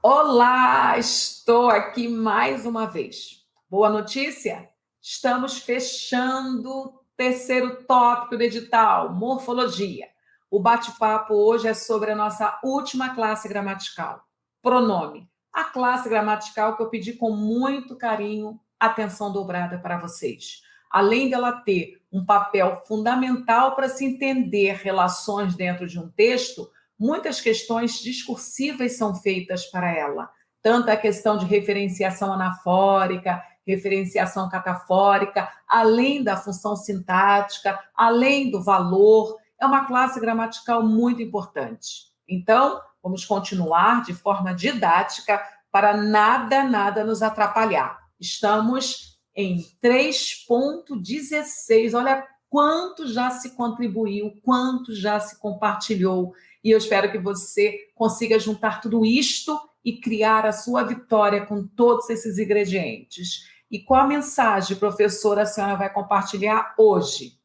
Olá, estou aqui mais uma vez. Boa notícia? Estamos fechando o terceiro tópico do edital, morfologia. O bate-papo hoje é sobre a nossa última classe gramatical, pronome. A classe gramatical que eu pedi com muito carinho, atenção dobrada para vocês. Além dela ter um papel fundamental para se entender relações dentro de um texto, muitas questões discursivas são feitas para ela, tanto a questão de referenciação anafórica, referenciação catafórica, além da função sintática, além do valor. É uma classe gramatical muito importante. Então, vamos continuar de forma didática para nada nos atrapalhar. Estamos em 3.16. Olha quanto já se contribuiu, quanto já se compartilhou. E eu espero que você consiga juntar tudo isto e criar a sua vitória com todos esses ingredientes. E qual a mensagem, professora, a senhora vai compartilhar hoje?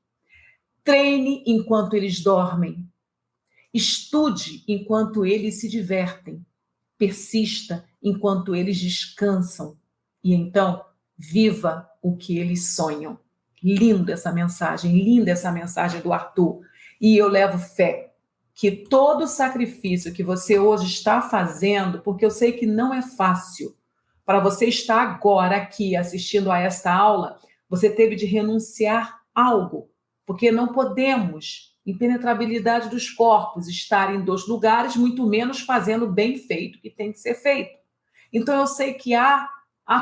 Treine enquanto eles dormem. Estude enquanto eles se divertem. Persista enquanto eles descansam. E então, viva o que eles sonham. Linda essa mensagem do Arthur. E eu levo fé que todo sacrifício que você hoje está fazendo, porque eu sei que não é fácil, para você estar agora aqui assistindo a esta aula, você teve de renunciar algo, porque não podemos, impenetrabilidade dos corpos, estar em dois lugares, muito menos fazendo bem feito o que tem que ser feito. Então eu sei que há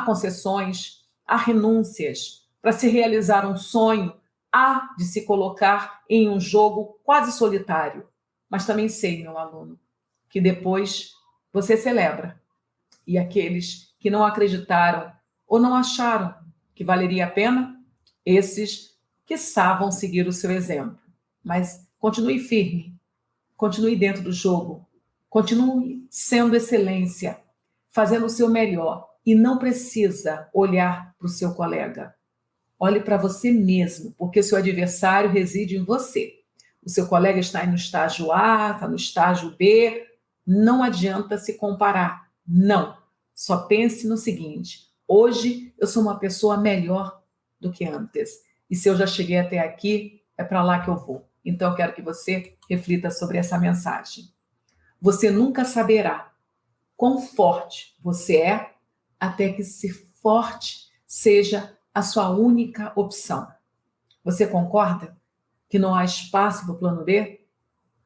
concessões, há renúncias para se realizar um sonho, há de se colocar em um jogo quase solitário. Mas também sei, meu aluno, que depois você celebra. E aqueles que não acreditaram ou não acharam que valeria a pena, esses, quiçá, vão seguir o seu exemplo. Mas continue firme, continue dentro do jogo, continue sendo excelência, fazendo o seu melhor. E não precisa olhar para o seu colega. Olhe para você mesmo, porque o seu adversário reside em você. O seu colega está no estágio A, está no estágio B. Não adianta se comparar. Não. Só pense no seguinte: hoje eu sou uma pessoa melhor do que antes. E se eu já cheguei até aqui, é para lá que eu vou. Então eu quero que você reflita sobre essa mensagem. Você nunca saberá quão forte você é até que ser forte seja a sua única opção. Você concorda que não há espaço para o plano B?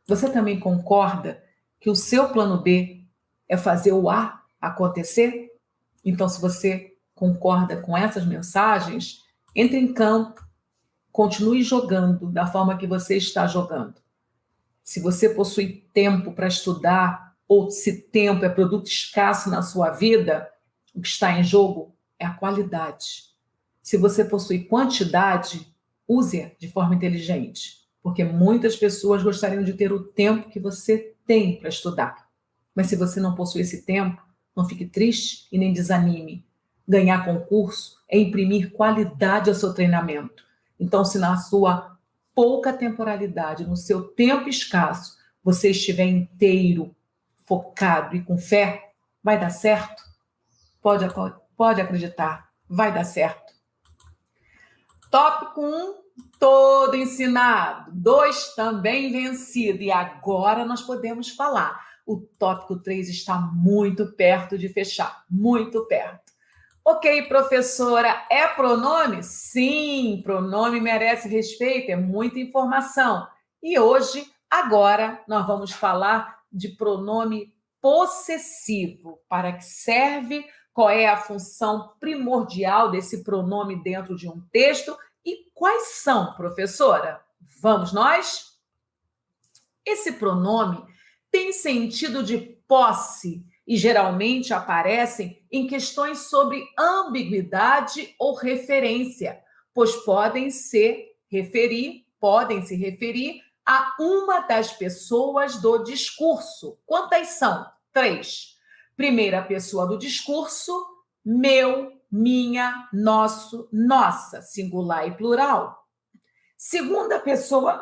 Você também concorda que o seu plano B é fazer o A acontecer? Então, se você concorda com essas mensagens, entre em campo, continue jogando da forma que você está jogando. Se você possui tempo para estudar, ou se tempo é produto escasso na sua vida, o que está em jogo é a qualidade. Se você possui quantidade, use-a de forma inteligente, porque muitas pessoas gostariam de ter o tempo que você tem para estudar. Mas se você não possui esse tempo, não fique triste e nem desanime. Ganhar concurso é imprimir qualidade ao seu treinamento. Então, se na sua pouca temporalidade, no seu tempo escasso, você estiver inteiro, focado e com fé, vai dar certo? Pode acreditar, vai dar certo. Tópico 1, todo ensinado. 2, também vencido. E agora nós podemos falar. O tópico 3 está muito perto de fechar, muito perto. Ok, professora, é pronome? Sim, pronome merece respeito, é muita informação. E hoje, agora, nós vamos falar de pronome possessivo. Para que serve? Qual é a função primordial desse pronome dentro de um texto? E quais são, professora? Vamos nós? Esse pronome tem sentido de posse e geralmente aparecem em questões sobre ambiguidade ou referência, pois podem se referir a uma das pessoas do discurso. Quantas são? 3. Primeira pessoa do discurso, meu, minha, nosso, nossa, singular e plural. Segunda pessoa,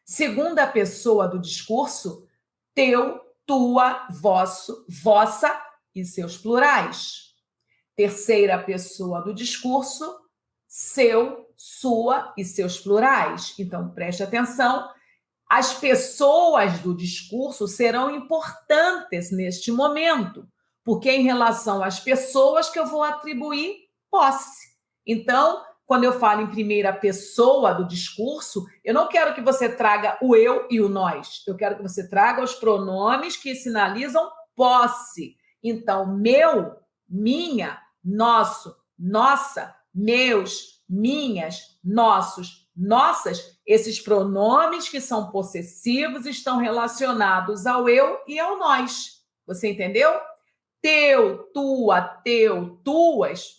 segunda pessoa do discurso, teu, tua, vosso, vossa e seus plurais. Terceira pessoa do discurso, seu, sua e seus plurais. Então, preste atenção. As pessoas do discurso serão importantes neste momento, porque é em relação às pessoas que eu vou atribuir posse. Então, quando eu falo em primeira pessoa do discurso, eu não quero que você traga o eu e o nós. Eu quero que você traga os pronomes que sinalizam posse. Então, meu, minha, nosso, nossa, meus, minhas, nossos, nossas, esses pronomes que são possessivos estão relacionados ao eu e ao nós. Você entendeu? Teu, tua, teu, tuas.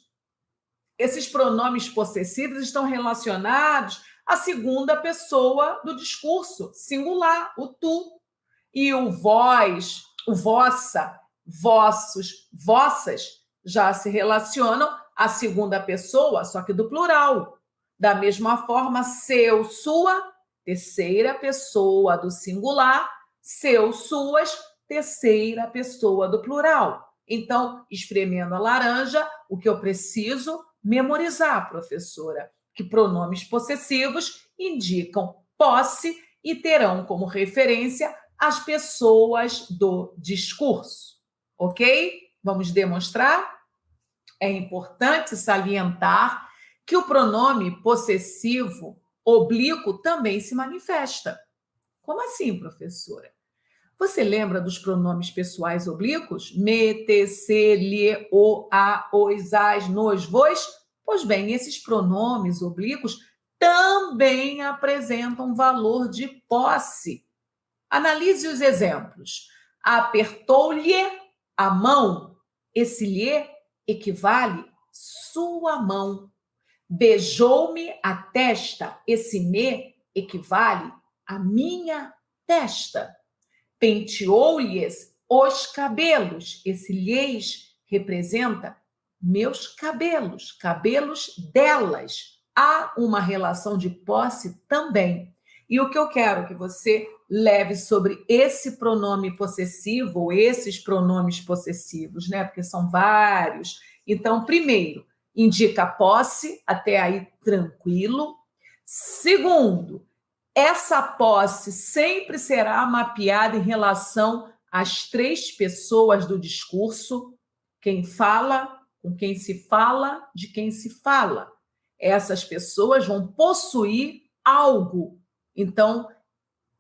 Esses pronomes possessivos estão relacionados à segunda pessoa do discurso, singular, o tu. E o vós, o vossa, vossos, vossas, já se relacionam à segunda pessoa, só que do plural. Da mesma forma, seu, sua, terceira pessoa do singular, seu, suas, terceira pessoa do plural. Então, espremendo a laranja, o que eu preciso memorizar, professora, que pronomes possessivos indicam posse e terão como referência as pessoas do discurso. Ok? Vamos demonstrar? É importante salientar que o pronome possessivo oblíquo também se manifesta. Como assim, professora? Você lembra dos pronomes pessoais oblíquos? Me, te, se, lhe, o, a, os, as, nos, vos? Pois bem, esses pronomes oblíquos também apresentam valor de posse. Analise os exemplos. Apertou-lhe a mão. Esse lhe equivale sua mão. Beijou-me a testa. Esse me equivale a minha testa. Penteou-lhes os cabelos. Esse lhes representa meus cabelos, cabelos delas. Há uma relação de posse também. E o que eu quero que você leve sobre esse pronome possessivo, ou esses pronomes possessivos, né? Porque são vários. Então, primeiro, indica posse, até aí tranquilo. Segundo, essa posse sempre será mapeada em relação às três pessoas do discurso: quem fala, com quem se fala, de quem se fala. Essas pessoas vão possuir algo. Então,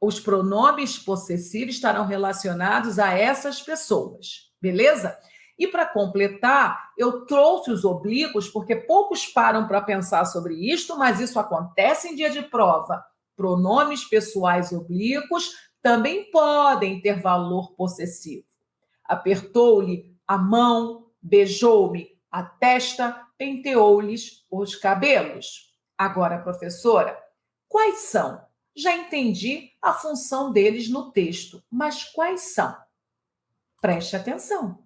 os pronomes possessivos estarão relacionados a essas pessoas, beleza? E para completar, eu trouxe os oblíquos, porque poucos param para pensar sobre isto, mas isso acontece em dia de prova. Pronomes pessoais oblíquos também podem ter valor possessivo. Apertou-lhe a mão, beijou-me a testa, penteou-lhes os cabelos. Agora, professora, quais são? Já entendi a função deles no texto, mas quais são? Preste atenção.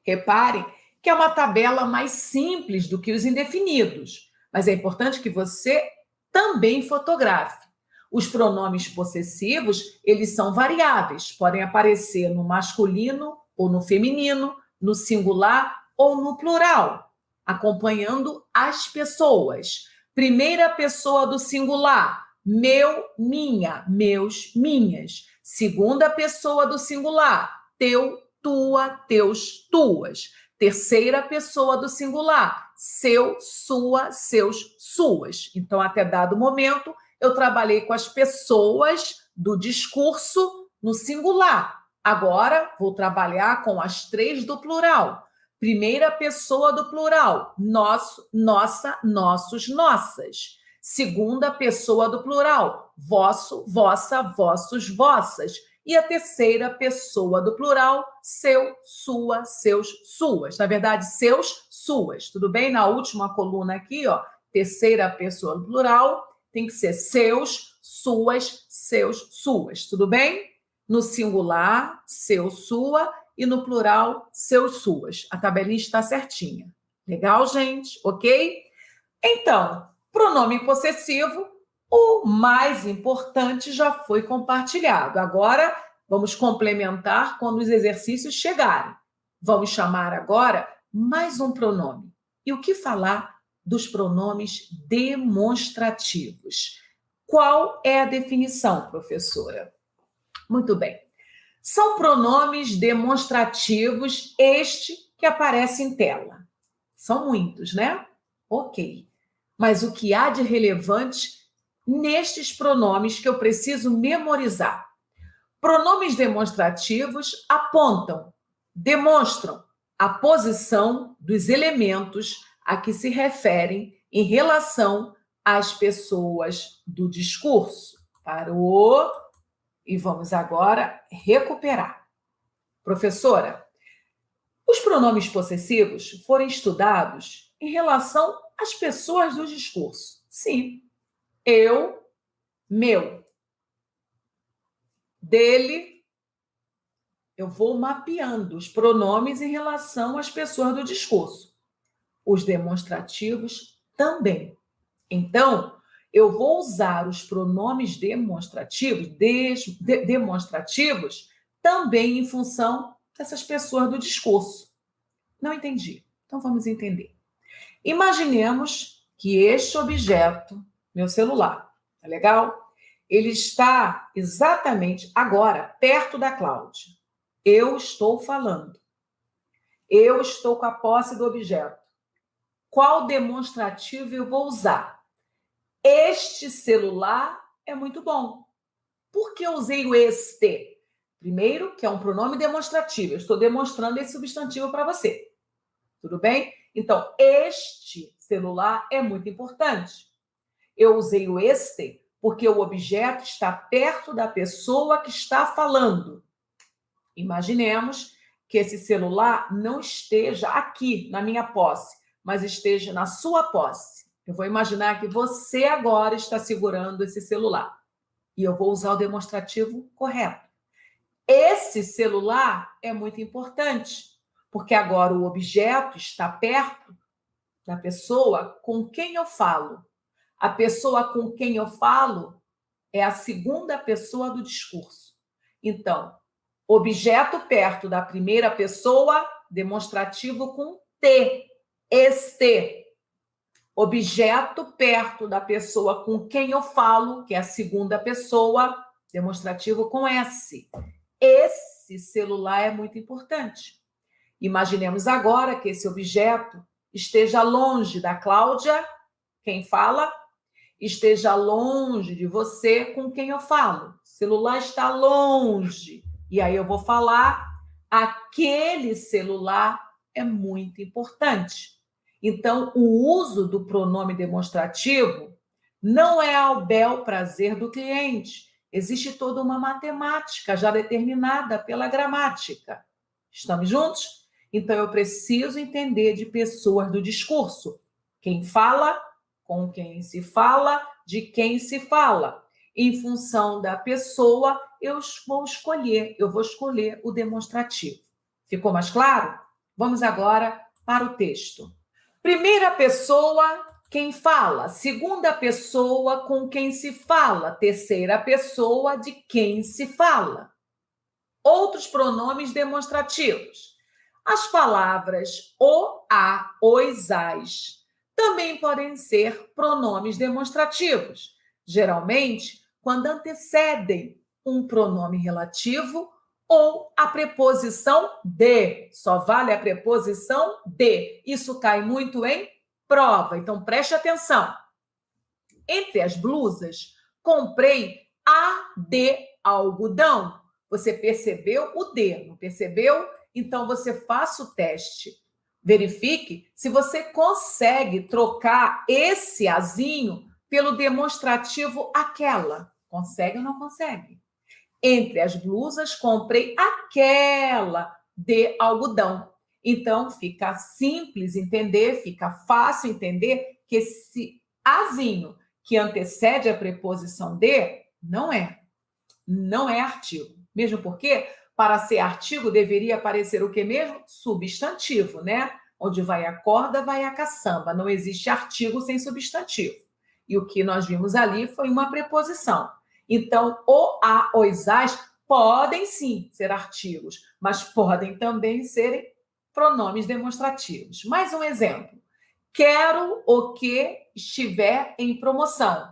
Reparem que é uma tabela mais simples do que os indefinidos, mas é importante que você também fotografe. Os pronomes possessivos, eles são variáveis, podem aparecer no masculino ou no feminino, no singular ou no plural, acompanhando as pessoas. Primeira pessoa do singular, meu, minha, meus, minhas. Segunda pessoa do singular, teu, tua, teus, tuas. Terceira pessoa do singular, seu, sua, seus, suas. Então, até dado momento, eu trabalhei com as pessoas do discurso no singular. Agora, vou trabalhar com as três do plural. Primeira pessoa do plural, nosso, nossa, nossos, nossas. Segunda pessoa do plural, vosso, vossa, vossos, vossas. E a terceira pessoa do plural, seu, sua, seus, suas. Na verdade, seus, suas. Tudo bem? Na última coluna aqui, ó, terceira pessoa do plural, tem que ser seus, suas, seus, suas. Tudo bem? No singular, seu, sua, e no plural, seus, suas. A tabelinha está certinha. Legal, gente? Ok? Então, pronome possessivo, o mais importante já foi compartilhado. Agora, Vamos complementar quando os exercícios chegarem. Vamos chamar agora mais um pronome. E o que falar dos pronomes demonstrativos? Qual é a definição, professora? Muito bem. São pronomes demonstrativos este que aparece em tela. São muitos, né? Ok. Mas o que há de relevante nestes pronomes que eu preciso memorizar? Pronomes demonstrativos apontam, demonstram a posição dos elementos a que se referem em relação às pessoas do discurso. Parou e vamos agora recuperar. Professora, os pronomes possessivos foram estudados em relação às pessoas do discurso. Sim, eu, meu, dele. Eu vou mapeando os pronomes em relação às pessoas do discurso. Os demonstrativos também. Então, eu vou usar os pronomes demonstrativos, demonstrativos também em função dessas pessoas do discurso. Não entendi. Então, vamos entender. Imaginemos que este objeto, meu celular, tá legal? Ele está exatamente agora perto da Cláudia. Eu estou falando. Eu estou com a posse do objeto. Qual demonstrativo eu vou usar? Este celular é muito bom. Por que eu usei o este? Primeiro, que é um pronome demonstrativo. Eu estou demonstrando esse substantivo para você. Tudo bem? Então, este celular é muito importante. Eu usei o este porque o objeto está perto da pessoa que está falando. Imaginemos que esse celular não esteja aqui na minha posse, mas esteja na sua posse. Eu vou imaginar que você agora está segurando esse celular. E eu vou usar o demonstrativo correto. Esse celular é muito importante, porque agora o objeto está perto da pessoa com quem eu falo. A pessoa com quem eu falo é a segunda pessoa do discurso. Então, objeto perto da primeira pessoa, demonstrativo com T. Este. Objeto perto da pessoa com quem eu falo, que é a segunda pessoa, demonstrativo com S. Esse celular é muito importante. Imaginemos agora que esse objeto esteja longe da Cláudia, quem fala, esteja longe de você com quem eu falo. O celular está longe. E aí eu vou falar, aquele celular é muito importante. Então, o uso do pronome demonstrativo não é ao bel prazer do cliente. Existe toda uma matemática já determinada pela gramática. Estamos juntos? Então, eu preciso entender de pessoas do discurso. Quem fala, com quem se fala, de quem se fala. Em função da pessoa, eu vou escolher o demonstrativo. Ficou mais claro? Vamos agora para o texto. Primeira pessoa, quem fala. Segunda pessoa, com quem se fala. Terceira pessoa, de quem se fala. Outros pronomes demonstrativos. As palavras o, a, os, as também podem ser pronomes demonstrativos, geralmente quando antecedem um pronome relativo ou a preposição de. Só vale a preposição de. Isso cai muito em prova, então preste atenção. Entre as blusas, comprei a de algodão. Você percebeu o de, não percebeu? Então você faça o teste. Verifique se você consegue trocar esse azinho pelo demonstrativo aquela. Consegue ou não consegue? Entre as blusas, comprei aquela de algodão. Então, fica simples entender, fica fácil entender que esse azinho que antecede a preposição de não é artigo. Mesmo porque, para ser artigo, deveria aparecer o que mesmo? Substantivo, né? Onde vai a corda, vai a caçamba. Não existe artigo sem substantivo. E o que nós vimos ali foi uma preposição. Então, o, a, os, as podem sim ser artigos, mas podem também ser pronomes demonstrativos. Mais um exemplo. Quero o que estiver em promoção.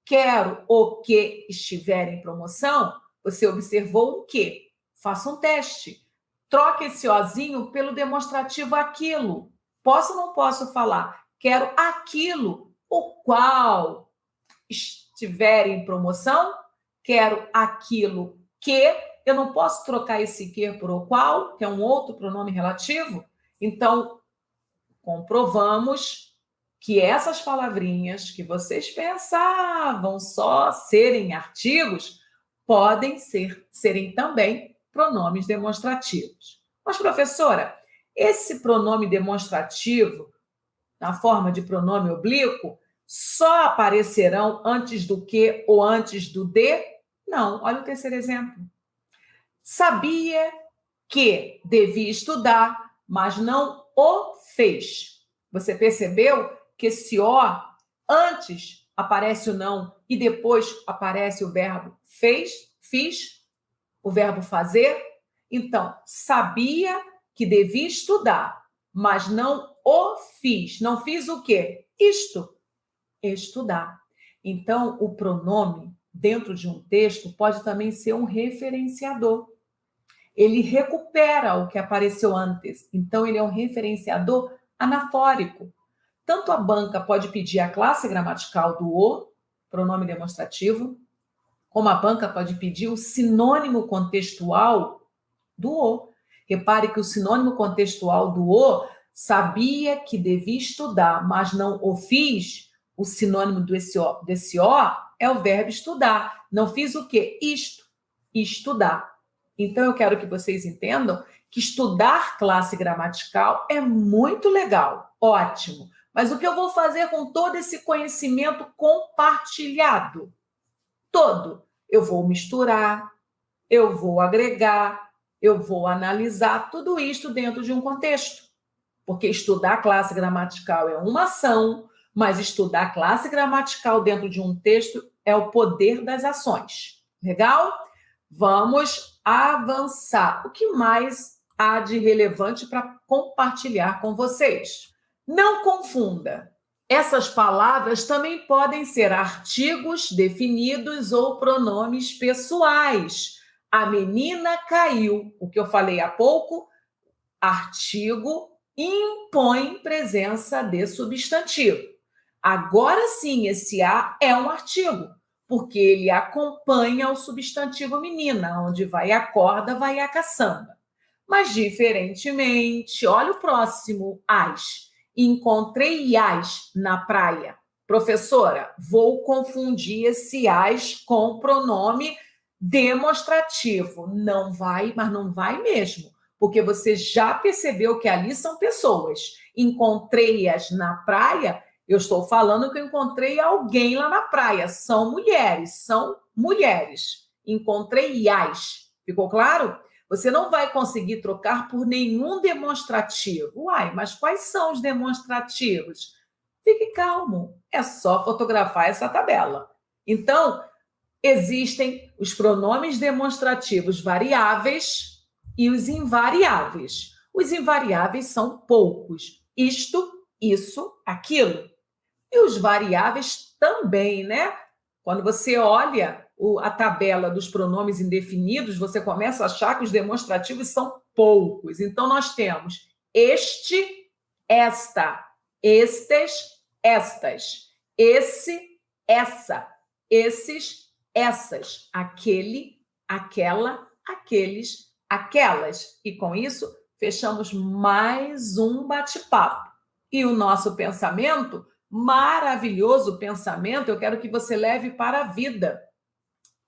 Quero o que estiver em promoção. Você observou o que? Faça um teste. Troque esse ozinho pelo demonstrativo aquilo. Posso ou não posso falar? Quero aquilo, o qual estiver em promoção. Quero aquilo que. Eu não posso trocar esse que por o qual, que é um outro pronome relativo. Então, comprovamos que essas palavrinhas que vocês pensavam só serem artigos podem serem também pronomes demonstrativos. Mas, professora, esse pronome demonstrativo, na forma de pronome oblíquo, só aparecerão antes do que ou antes do de? Não. Olha o terceiro exemplo. Sabia que devia estudar, mas não o fez. Você percebeu que esse o antes aparece o não e depois aparece o verbo fez, fiz, o verbo fazer? Então, sabia que devia estudar, mas não o fiz. Não fiz o quê? Isto, estudar. Então, o pronome dentro de um texto pode também ser um referenciador. Ele recupera o que apareceu antes. Então, ele é um referenciador anafórico. Tanto a banca pode pedir a classe gramatical do o, pronome demonstrativo, como a banca pode pedir o sinônimo contextual do o. Repare que o sinônimo contextual do o sabia que devia estudar, mas não o fiz. O sinônimo desse o é o verbo estudar. Não fiz o quê? Isto, estudar. Então, eu quero que vocês entendam que estudar classe gramatical é muito legal, ótimo. Mas o que eu vou fazer com todo esse conhecimento compartilhado? Todo. Eu vou misturar, eu vou agregar, eu vou analisar tudo isto dentro de um contexto. Porque estudar classe gramatical é uma ação, mas estudar classe gramatical dentro de um texto é o poder das ações. Legal? Vamos avançar. O que mais há de relevante para compartilhar com vocês? Não confunda. Essas palavras também podem ser artigos definidos ou pronomes pessoais. A menina caiu. O que eu falei há pouco, artigo impõe presença de substantivo. Agora sim, esse a é um artigo, porque ele acompanha o substantivo menina, onde vai a corda, vai a caçamba. Mas, diferentemente, olha o próximo, as. Encontrei as na praia. Professora, vou confundir esse as com pronome demonstrativo. Não vai, mas não vai mesmo, porque você já percebeu que ali são pessoas. Encontrei-as na praia, eu estou falando que eu encontrei alguém lá na praia. São mulheres. Encontrei-as. Ficou claro? Você não vai conseguir trocar por nenhum demonstrativo. Uai, mas quais são os demonstrativos? Fique calmo, é só fotografar essa tabela. Então, existem os pronomes demonstrativos variáveis e os invariáveis. Os invariáveis são poucos. Isto, isso, aquilo. E os variáveis também, né? Quando você olha a tabela dos pronomes indefinidos, você começa a achar que os demonstrativos são poucos. Então, nós temos este, esta, estes, estas, esse, essa, esses, essas, aquele, aquela, aqueles, aquelas. E com isso, fechamos mais um bate-papo. E o nosso pensamento, maravilhoso pensamento, eu quero que você leve para a vida.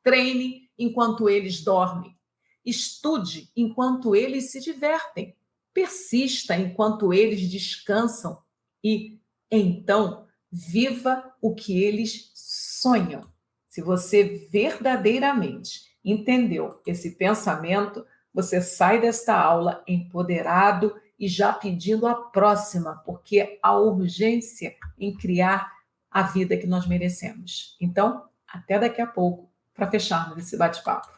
Treine enquanto eles dormem. Estude enquanto eles se divertem. Persista enquanto eles descansam. E, então, viva o que eles sonham. Se você verdadeiramente entendeu esse pensamento, você sai desta aula empoderado e já pedindo a próxima, porque a urgência em criar a vida que nós merecemos. Então, até daqui a pouco, para fecharmos esse bate-papo.